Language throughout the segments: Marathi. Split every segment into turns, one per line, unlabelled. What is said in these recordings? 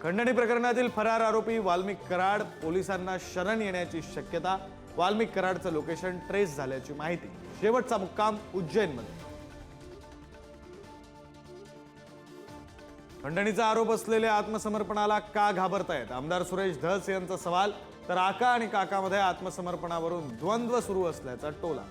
खंडणी प्रकरणातील फरार आरोपी वाल्मिक कराड पोलिसांना शरण येण्याची शक्यता। वाल्मिक कराडचं लोकेशन ट्रेस झाल्याची माहिती। शेवटचा मुक्काम उज्जैनमध्ये। खंडणीचा आरोप असलेल्या आत्मसमर्पणाला का घाबरतायत? आमदार सुरेश धस यांचा सवाल। तर आका आणि काकामध्ये आत्मसमर्पणावरून द्वंद्व सुरू असल्याचा टोला।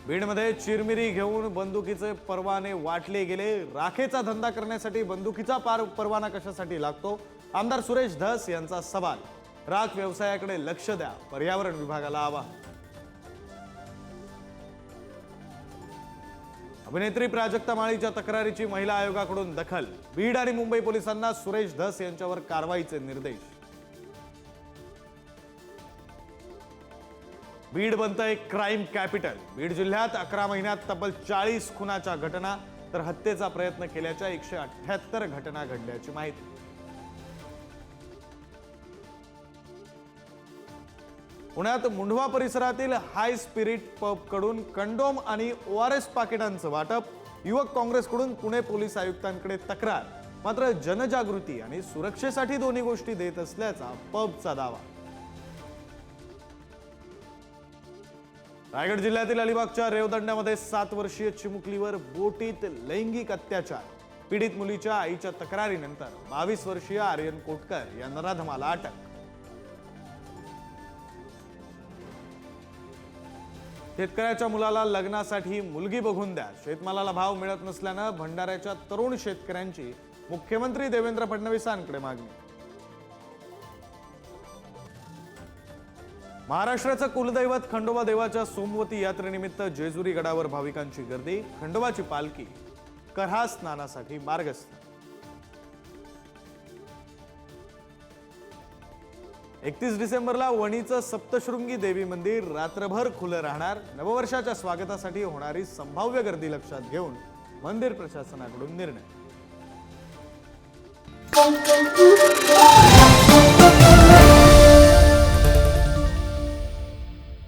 बीडमध्ये चिरमिरी घेऊन बंदुकीचे परवाने वाटले गेले। राखेचा धंदा करण्यासाठी बंदुकीचा परवाना कशासाठी लागतो? आमदार सुरेश धस यांचा सवाल। राख व्यवसायाकडे लक्ष द्या, पर्यावरण विभागाला आवाहन। अभिनेत्री प्राजक्ता माळीच्या तक्रारीची महिला आयोगाकडून दखल। बीड आणि मुंबई पोलिसांना सुरेश धस यांच्यावर कारवाईचे निर्देश। बीड बनतंय क्राईम कॅपिटल। बीड जिल्ह्यात 11 महिन्यात तब्बल 40 खुनाच्या घटना तर हत्येचा प्रयत्न केल्याच्या 178 घटना घडल्याची माहिती। पुण्यात मुंढवा परिसरातील हाय स्पिरिट पब कडून कंडोम आणि ORS पाकिटांचं वाटप। युवक काँग्रेसकडून पुणे पोलीस आयुक्तांकडे तक्रार। मात्र जनजागृती आणि सुरक्षेसाठी दोन्ही गोष्टी देत असल्याचा पबचा दावा। रायगड जिल्ह्यातील अलिबागच्या रेवदंड्यामध्ये 7 वर्षीय चिमुकलीवर बोटीत लैंगिक अत्याचार। पीडित मुलीच्या आईच्या तक्रारीनंतर 22 वर्षीय आर्यन कोटकर या नराधमाला अटक। शेतकऱ्याच्या मुलाला लग्नासाठी मुलगी बघून द्या। शेतमालाला भाव मिळत नसल्यानं भंडाऱ्याच्या तरुण शेतकऱ्यांची मुख्यमंत्री देवेंद्र फडणवीसांकडे मागणी। महाराष्ट्राचं कुलदैवत खंडोबा देवाच्या सोमवती यात्रेनिमित्त जेजुरी गडावर भाविकांची गर्दी। खंडोबाची पालखी कऱ्हा स्नानासाठी मार्गस्थ। 31 डिसेंबरला वणीचं सप्तशृंगी देवी मंदिर रात्रभर खुलं राहणार। नववर्षाच्या स्वागतासाठी होणारी संभाव्य गर्दी लक्षात घेऊन मंदिर प्रशासनाकडून निर्णय।